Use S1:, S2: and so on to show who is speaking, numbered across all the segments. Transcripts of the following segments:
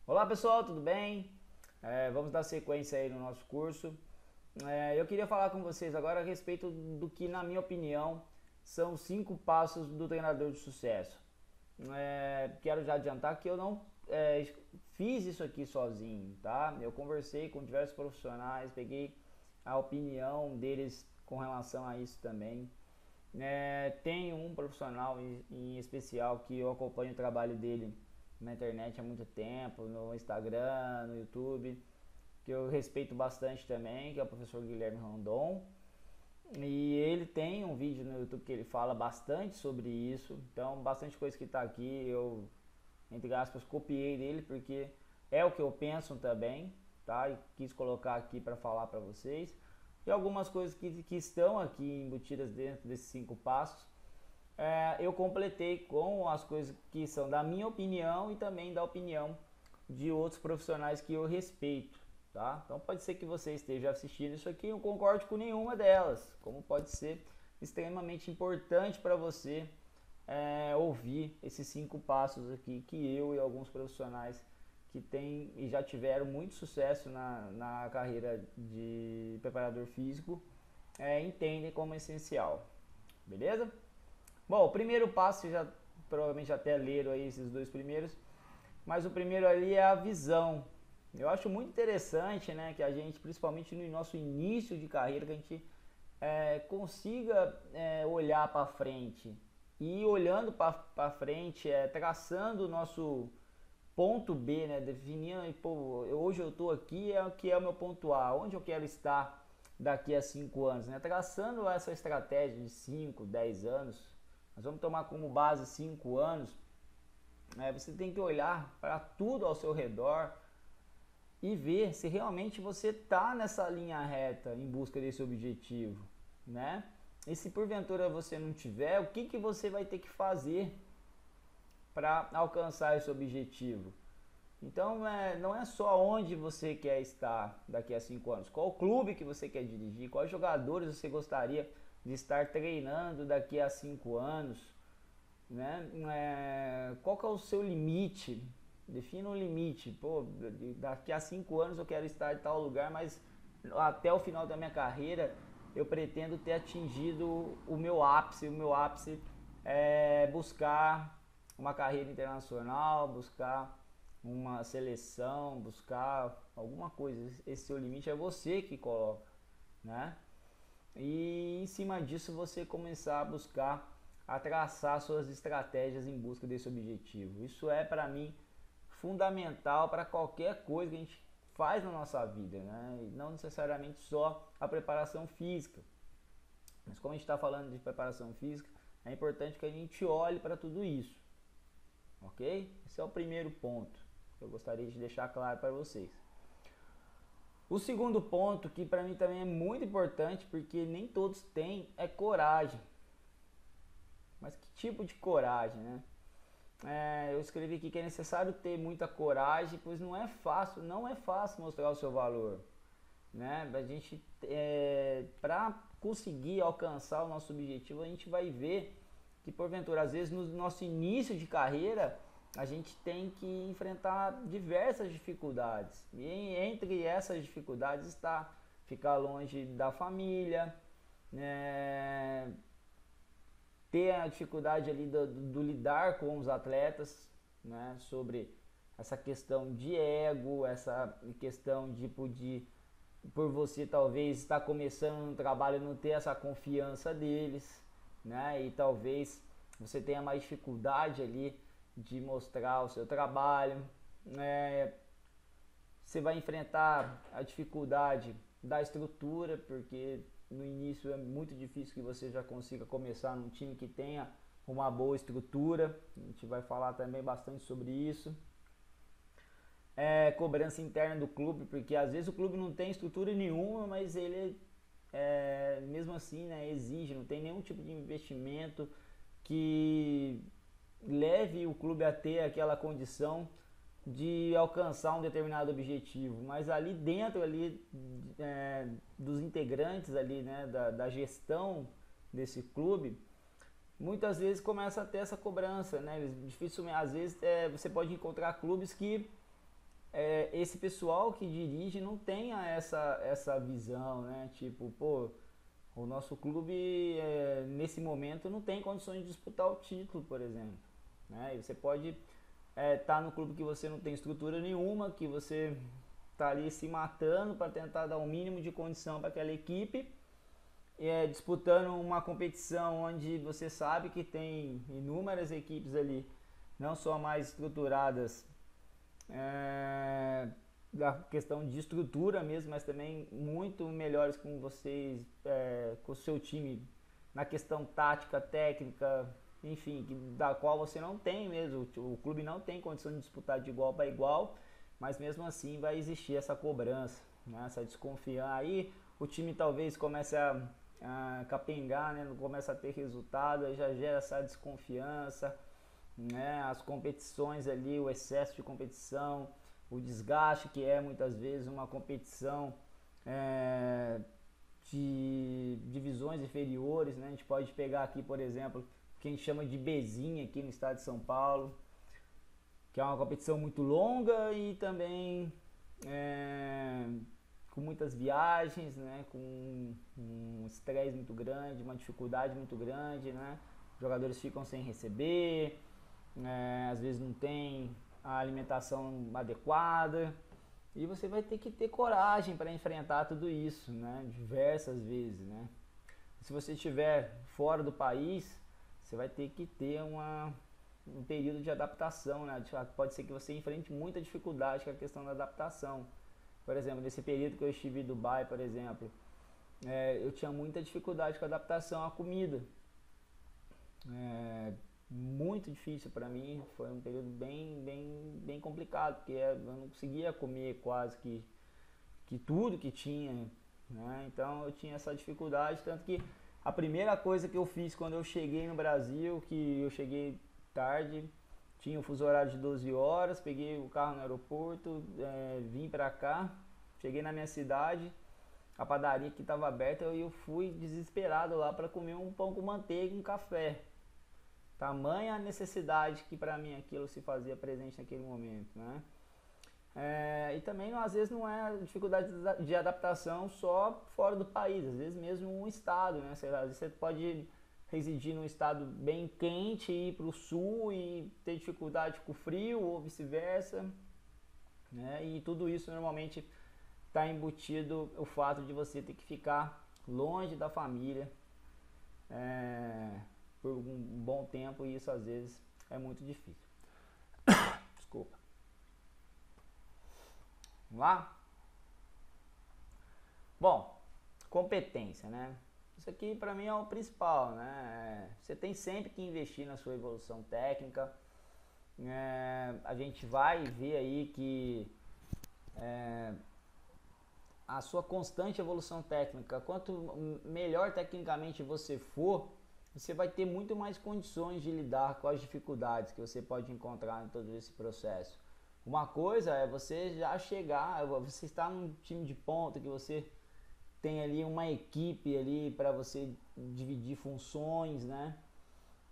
S1: Olá pessoal, tudo bem? Vamos dar sequência aí no nosso curso. Eu queria falar com vocês agora a respeito do que, na minha opinião, são 5 passos do treinador de sucesso. Quero já adiantar que eu não fiz isso aqui sozinho, tá? Eu conversei com diversos profissionais, peguei a opinião deles com relação a isso também. Tem um profissional em especial que eu acompanho o trabalho dele na internet há muito tempo, no Instagram, no YouTube, que eu respeito bastante também, que é o professor Guilherme Rondon. E ele tem um vídeo no YouTube que ele fala bastante sobre isso, então bastante coisa que está aqui eu, entre aspas, copiei dele porque é o que eu penso também, tá? E quis colocar aqui para falar para vocês. E algumas coisas que estão aqui embutidas dentro desses 5 passos, eu completei com as coisas que são da minha opinião e também da opinião de outros profissionais que eu respeito, tá? Então pode ser que você esteja assistindo isso aqui e não concorde com nenhuma delas, como pode ser extremamente importante para você ouvir esses 5 passos aqui que eu e alguns profissionais que têm e já tiveram muito sucesso na carreira de preparador físico entendem como essencial, beleza? Bom, o primeiro passo, vocês já provavelmente até leram aí esses 2 primeiros, mas o primeiro ali é a visão. Eu acho muito interessante, né, que a gente, principalmente no nosso início de carreira, que a gente consiga olhar para frente. E olhando para frente, traçando o nosso ponto B, né, definindo, pô, hoje eu estou aqui, é o que é o meu ponto A, onde eu quero estar daqui a 5 anos, né, traçando essa estratégia de 5, 10 anos. Nós vamos tomar como base 5 anos. Você tem que olhar para tudo ao seu redor e ver se realmente você está nessa linha reta em busca desse objetivo, né? E se porventura você não tiver, o que você vai ter que fazer para alcançar esse objetivo? Então, não é só onde você quer estar daqui a 5 anos, qual clube que você quer dirigir, quais jogadores você gostaria de estar treinando daqui a 5 anos, né? Qual que é o seu limite? Defina um limite. Pô, daqui a 5 anos eu quero estar em tal lugar, mas até o final da minha carreira eu pretendo ter atingido o meu ápice. O meu ápice é buscar uma carreira internacional, buscar uma seleção, buscar alguma coisa. Esse seu limite é você que coloca, né? E em cima disso você começar a buscar a traçar suas estratégias em busca desse objetivo. Isso é para mim fundamental para qualquer coisa que a gente faz na nossa vida, né? E não necessariamente só a preparação física. Mas como a gente está falando de preparação física, é importante que a gente olhe para tudo isso, ok? Esse é o primeiro ponto que eu gostaria de deixar claro para vocês. O segundo ponto, que para mim também é muito importante, porque nem todos têm, é coragem. Mas que tipo de coragem, né? Eu escrevi aqui que é necessário ter muita coragem, pois não é fácil mostrar o seu valor, né? A gente, para conseguir alcançar o nosso objetivo, a gente vai ver que porventura, às vezes no nosso início de carreira, a gente tem que enfrentar diversas dificuldades. E entre essas dificuldades está ficar longe da família, né? Ter a dificuldade ali do lidar com os atletas, né? Sobre essa questão de ego, essa questão de por você talvez estar começando no trabalho e não ter essa confiança deles, né? E talvez você tenha mais dificuldade ali de mostrar o seu trabalho, né? Você vai enfrentar a dificuldade da estrutura, porque no início é muito difícil que você já consiga começar num time que tenha uma boa estrutura. A gente vai falar também bastante sobre isso. Cobrança interna do clube, porque às vezes o clube não tem estrutura nenhuma, mas ele mesmo assim, né, exige, não tem nenhum tipo de investimento que leve o clube a ter aquela condição de alcançar um determinado objetivo, mas ali dentro ali dos integrantes ali, né, da gestão desse clube, muitas vezes começa a ter essa cobrança, né? Dificilmente, às vezes você pode encontrar clubes que esse pessoal que dirige não tenha essa visão, né? Tipo, pô, o nosso clube nesse momento não tem condições de disputar o título, por exemplo. Né? E você pode estar no clube que você não tem estrutura nenhuma, que você está ali se matando para tentar dar o mínimo de condição para aquela equipe, disputando uma competição onde você sabe que tem inúmeras equipes ali, não só mais estruturadas da questão de estrutura mesmo, mas também muito melhores com vocês, com o seu time na questão tática, técnica, enfim, da qual você não tem mesmo, o clube não tem condição de disputar de igual para igual, mas mesmo assim vai existir essa cobrança, né, essa desconfiança. Aí o time talvez comece a capengar, né, não começa a ter resultado, aí já gera essa desconfiança, né, as competições ali, o excesso de competição, o desgaste que é muitas vezes uma competição de divisões inferiores, né? A gente pode pegar aqui, por exemplo, o que a gente chama de Bezinha aqui no estado de São Paulo, que é uma competição muito longa e também com muitas viagens, né? Com um estresse muito grande, uma dificuldade muito grande, né? Os jogadores ficam sem receber, às vezes não tem a alimentação adequada, e você vai ter que ter coragem para enfrentar tudo isso, né? Diversas vezes, né? Se você estiver fora do país, você vai ter que ter um período de adaptação, né? Pode ser que você enfrente muita dificuldade com a questão da adaptação. Por exemplo, nesse período que eu estive em Dubai, por exemplo, eu tinha muita dificuldade com a adaptação à comida. Muito difícil para mim, foi um período bem complicado, porque eu não conseguia comer quase que tudo que tinha, né? Então eu tinha essa dificuldade, tanto que a primeira coisa que eu fiz quando eu cheguei no Brasil, que eu cheguei tarde, tinha um fuso horário de 12 horas, peguei o carro no aeroporto, vim pra cá, cheguei na minha cidade, a padaria que estava aberta, e eu fui desesperado lá para comer um pão com manteiga e um café. Tamanha a necessidade que para mim aquilo se fazia presente naquele momento, né? E também às vezes não é dificuldade de adaptação só fora do país, às vezes mesmo um estado, né? Sei lá, às vezes você pode residir num estado bem quente e ir para o sul e ter dificuldade com o frio ou vice-versa, né? E tudo isso normalmente está embutido o fato de você ter que ficar longe da família por um bom tempo, e isso às vezes é muito difícil. Desculpa. Vamos lá? Bom, competência, né? Isso aqui para mim é o principal, né? Você tem sempre que investir na sua evolução técnica. A gente vai ver aí que a sua constante evolução técnica, quanto melhor tecnicamente você for, você vai ter muito mais condições de lidar com as dificuldades que você pode encontrar em todo esse processo. Uma coisa é você já chegar, você está num time de ponta, que você tem ali uma equipe ali para você dividir funções, né?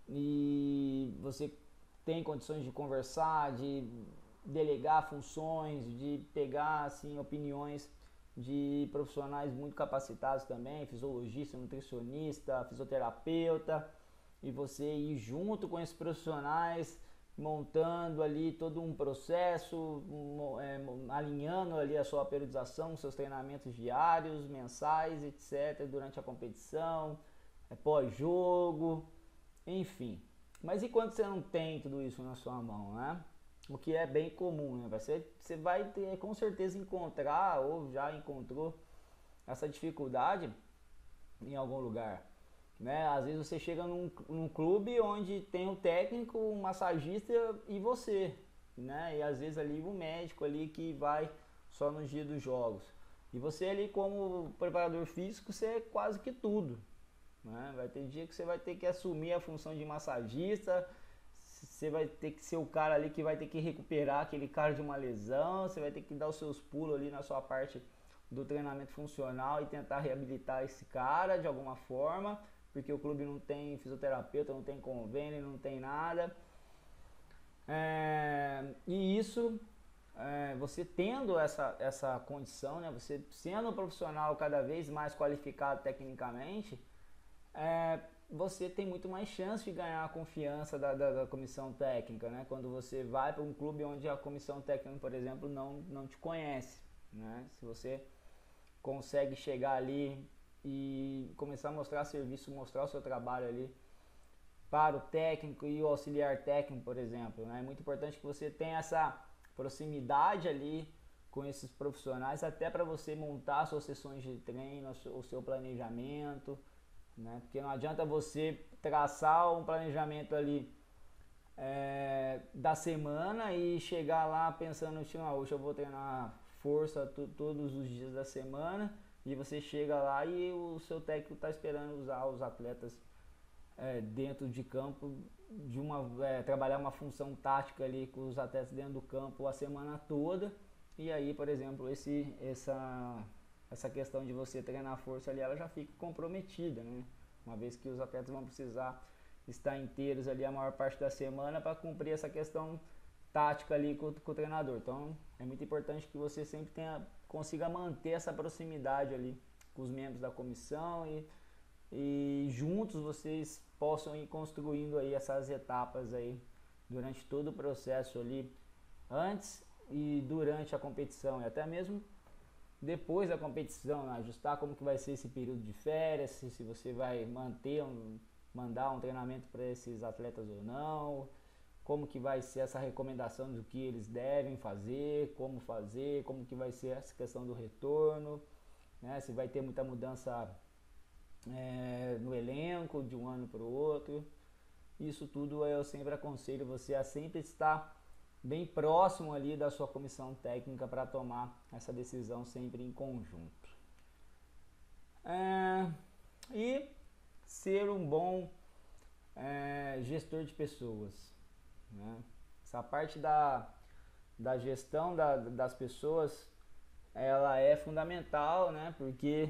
S1: E você tem condições de conversar, de delegar funções, de pegar assim opiniões de profissionais muito capacitados também, fisiologista, nutricionista, fisioterapeuta, e você ir junto com esses profissionais montando ali todo um processo, alinhando ali a sua periodização, seus treinamentos diários, mensais, etc, durante a competição, pós-jogo, enfim. Mas e quando você não tem tudo isso na sua mão, né? O que é bem comum, né? Você vai ter, com certeza, encontrar ou já encontrou essa dificuldade em algum lugar, né? Às vezes você chega num clube onde tem um técnico, um massagista e você, né? E às vezes ali o médico ali que vai só nos dias dos jogos. E você ali como preparador físico, você é quase que tudo, né? Vai ter dia que você vai ter que assumir a função de massagista, você vai ter que ser o cara ali que vai ter que recuperar aquele cara de uma lesão, você vai ter que dar os seus pulos ali na sua parte do treinamento funcional e tentar reabilitar esse cara de alguma forma, porque o clube não tem fisioterapeuta, não tem convênio, não tem nada. E isso você tendo essa condição, né, você sendo um profissional cada vez mais qualificado tecnicamente, você tem muito mais chance de ganhar a confiança da comissão técnica, né? Quando você vai para um clube onde a comissão técnica, por exemplo, não te conhece, né? Se você consegue chegar ali e começar a mostrar serviço, mostrar o seu trabalho ali para o técnico e o auxiliar técnico, por exemplo, né? É muito importante que você tenha essa proximidade ali com esses profissionais, até para você montar suas sessões de treino, o seu planejamento, né? Porque não adianta você traçar um planejamento ali da semana e chegar lá pensando assim, hoje eu vou treinar força todos os dias da semana, e você chega lá e o seu técnico está esperando usar os atletas dentro de campo, trabalhar uma função tática ali com os atletas dentro do campo a semana toda. E aí, por exemplo, essa questão de você treinar força ali, ela já fica comprometida, né? Uma vez que os atletas vão precisar estar inteiros ali a maior parte da semana para cumprir essa questão tática ali com o treinador. Então, é muito importante que você sempre consiga manter essa proximidade ali com os membros da comissão e juntos vocês possam ir construindo aí essas etapas aí durante todo o processo ali, antes e durante a competição, e até mesmo depois da competição, né? Ajustar como que vai ser esse período de férias, se você vai mandar um treinamento para esses atletas ou não, como que vai ser essa recomendação do que eles devem fazer, como que vai ser essa questão do retorno, né? Se vai ter muita mudança no elenco de um ano para o outro. Isso tudo eu sempre aconselho você a sempre estar bem próximo ali da sua comissão técnica para tomar essa decisão sempre em conjunto. E ser um bom gestor de pessoas, né? Essa parte da gestão das pessoas, ela é fundamental, né? Porque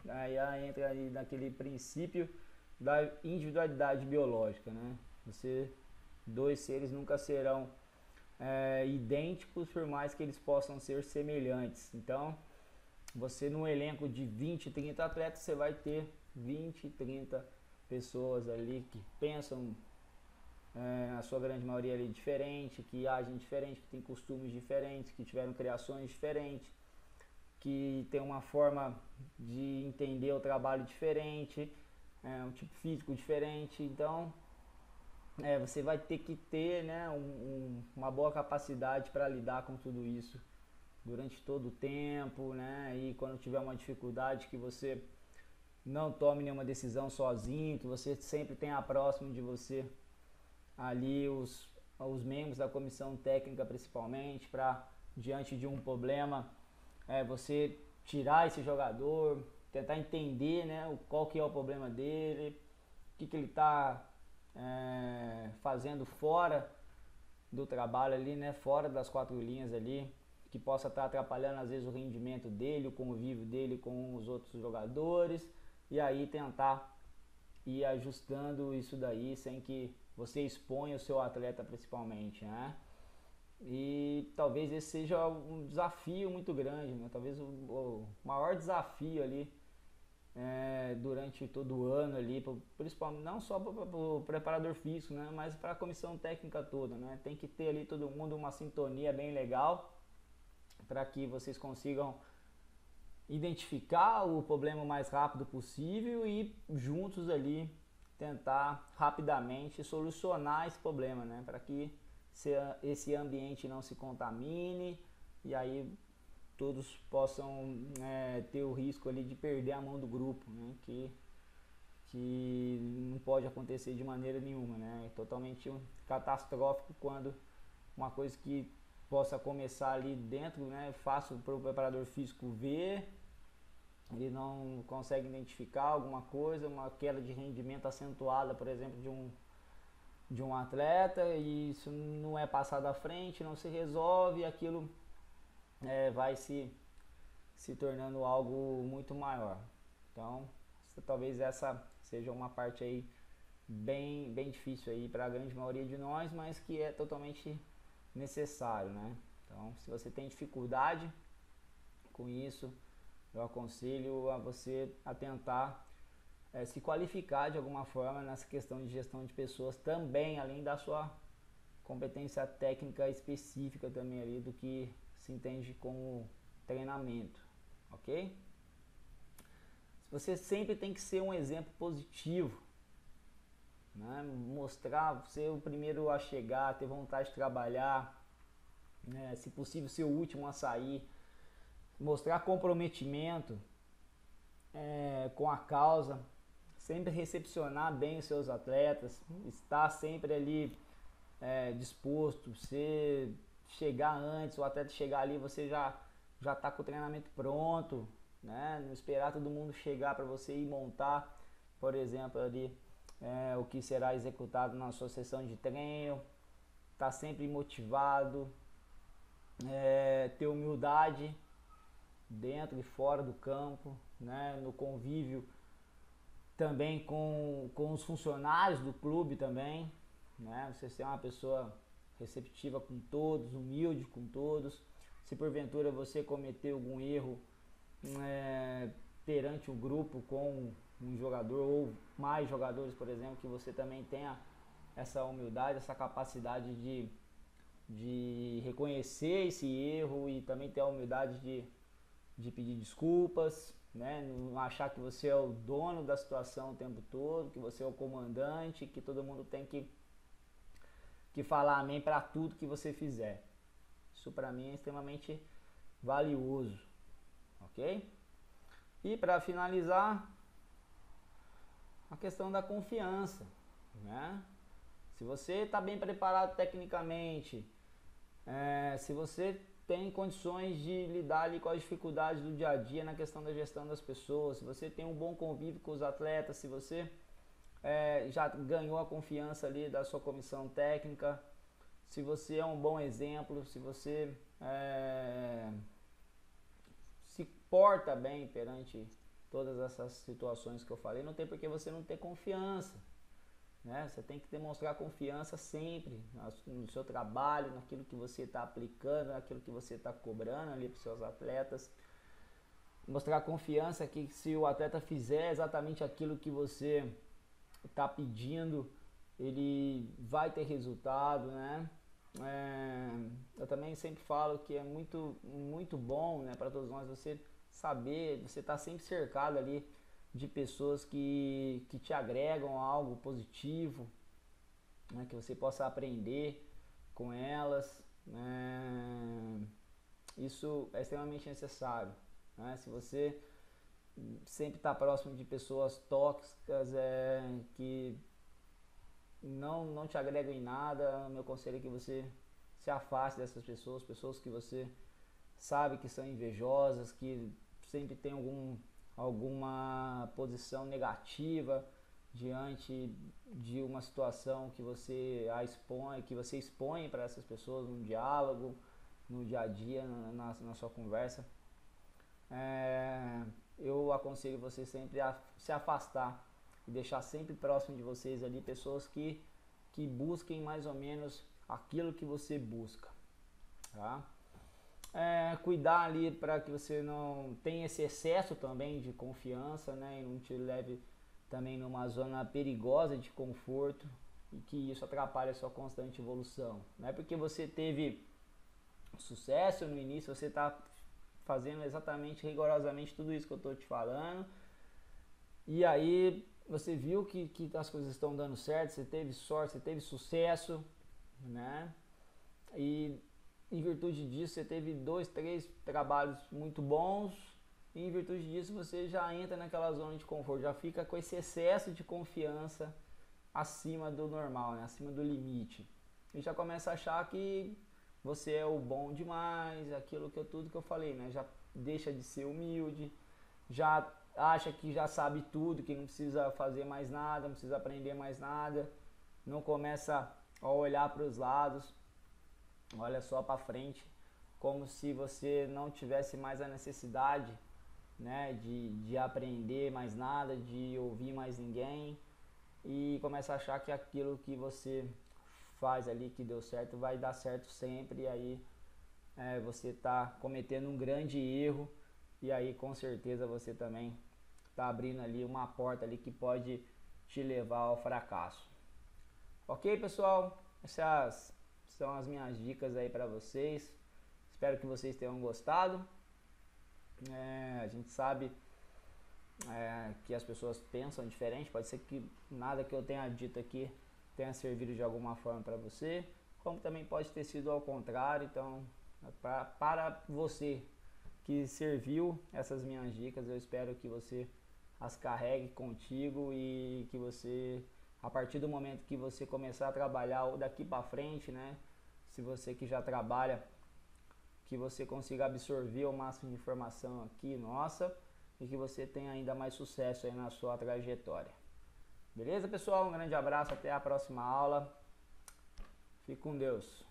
S1: aí entra aí naquele princípio da individualidade biológica, né? Dois seres nunca serão idênticos, por mais que eles possam ser semelhantes. Então, você no elenco de 20, 30 atletas, você vai ter 20, 30 pessoas ali que pensam, a sua grande maioria ali diferente, que agem diferente, que tem costumes diferentes, que tiveram criações diferentes, que tem uma forma de entender o trabalho diferente, um tipo físico diferente. Então, você vai ter que ter, né, uma boa capacidade para lidar com tudo isso durante todo o tempo, né? E quando tiver uma dificuldade, que você não tome nenhuma decisão sozinho, que você sempre tenha próximo de você ali os membros da comissão técnica, principalmente, para, diante de um problema, você tirar esse jogador, tentar entender, né, qual que é o problema dele, o que ele está fazendo fora do trabalho ali, né, fora das quatro linhas ali, que possa estar atrapalhando às vezes o rendimento dele, o convívio dele com os outros jogadores, e aí tentar ir ajustando isso daí sem que você exponha o seu atleta principalmente, né? E talvez esse seja um desafio muito grande, né? Talvez o maior desafio ali durante todo o ano ali, principalmente não só para o preparador físico, né? Mas para a comissão técnica toda, né? Tem que ter ali todo mundo uma sintonia bem legal para que vocês consigam identificar o problema o mais rápido possível e juntos ali tentar rapidamente solucionar esse problema, né? Para que esse ambiente não se contamine e aí todos possam ter o risco ali de perder a mão do grupo, né? Que não pode acontecer de maneira nenhuma, né? É totalmente catastrófico quando uma coisa que possa começar ali dentro, né? Fácil para o preparador físico ver, ele não consegue identificar alguma coisa, uma queda de rendimento acentuada, por exemplo, de um atleta, e isso não é passado à frente, não se resolve, e aquilo vai se tornando algo muito maior. Então, talvez essa seja uma parte aí bem difícil aí para a grande maioria de nós, mas que é totalmente necessário, né? Então, se você tem dificuldade com isso, eu aconselho a você a tentar se qualificar de alguma forma nessa questão de gestão de pessoas também, além da sua competência técnica específica também ali do que se entende como treinamento, ok? Você sempre tem que ser um exemplo positivo, né? Mostrar, ser o primeiro a chegar, ter vontade de trabalhar, né? Se possível ser o último a sair, mostrar comprometimento com a causa, sempre recepcionar bem os seus atletas, estar sempre ali disposto, você chegar antes, o atleta chegar ali, você já está com o treinamento pronto, né? Não esperar todo mundo chegar para você ir montar, por exemplo, ali o que será executado na sua sessão de treino, tá sempre motivado, ter humildade dentro e fora do campo, né? No convívio também com os funcionários do clube também, né? Você ser uma pessoa receptiva com todos, humilde com todos. Se porventura você cometer algum erro perante o grupo com um jogador ou mais jogadores, por exemplo, que você também tenha essa humildade, essa capacidade de reconhecer esse erro e também ter a humildade de pedir desculpas, né? Não achar que você é o dono da situação o tempo todo, que você é o comandante, que todo mundo tem que falar amém para tudo que você fizer. Isso para mim é extremamente valioso, ok? E para finalizar, a questão da confiança, né? Se você está bem preparado tecnicamente, se você tem condições de lidar ali com as dificuldades do dia a dia na questão da gestão das pessoas, se você tem um bom convívio com os atletas, se você já ganhou a confiança ali da sua comissão técnica, se você é um bom exemplo, se você se porta bem perante todas essas situações que eu falei, não tem por que você não ter confiança, né? Você tem que demonstrar confiança sempre no seu trabalho, naquilo que você está aplicando, naquilo que você está cobrando ali para os seus atletas. Mostrar confiança que se o atleta fizer exatamente aquilo que você está pedindo, ele vai ter resultado, né? Eu também sempre falo que é muito bom, né, para todos nós você saber, você está sempre cercado ali de pessoas que te agregam algo positivo, né, que você possa aprender com elas, isso é extremamente necessário, né? Se você sempre está próximo de pessoas tóxicas que não te agregam em nada, meu conselho é que você se afaste dessas pessoas, pessoas que você sabe que são invejosas, que sempre tem alguma posição negativa diante de uma situação que você expõe para essas pessoas no diálogo, no dia a dia, na sua conversa. Eu aconselho você sempre a se afastar e deixar sempre próximo de vocês ali pessoas que busquem mais ou menos aquilo que você busca, tá? Cuidar ali para que você não tenha esse excesso também de confiança, né? E não te leve também numa zona perigosa de conforto e que isso atrapalhe a sua constante evolução. Não é porque você teve sucesso no início, você está fazendo exatamente, rigorosamente tudo isso que eu estou te falando, e aí você viu que as coisas estão dando certo, você teve sorte, você teve sucesso, né? E em virtude disso você teve 2, 3 trabalhos muito bons, e em virtude disso você já entra naquela zona de conforto, já fica com esse excesso de confiança acima do normal, né? Acima do limite, e já começa a achar que você é o bom demais, tudo que eu falei, né? Já deixa de ser humilde, já acha que já sabe tudo, que não precisa fazer mais nada, não precisa aprender mais nada, não começa a olhar para os lados, olha só para frente, como se você não tivesse mais a necessidade, né, de aprender mais nada, de ouvir mais ninguém, e começa a achar que aquilo que você faz ali que deu certo vai dar certo sempre, e aí você está cometendo um grande erro, e aí com certeza você também está abrindo ali uma porta ali que pode te levar ao fracasso. Ok, pessoal? Essas são as minhas dicas aí para vocês. Espero que vocês tenham gostado. A gente sabe que as pessoas pensam diferente. Pode ser que nada que eu tenha dito aqui tenha servido de alguma forma para você, como também pode ter sido ao contrário. Então, para você que serviu essas minhas dicas, eu espero que você as carregue contigo e que você, a partir do momento que você começar a trabalhar daqui para frente, né, se você que já trabalha, que você consiga absorver o máximo de informação aqui, nossa, e que você tenha ainda mais sucesso aí na sua trajetória. Beleza, pessoal? Um grande abraço, até a próxima aula. Fique com Deus.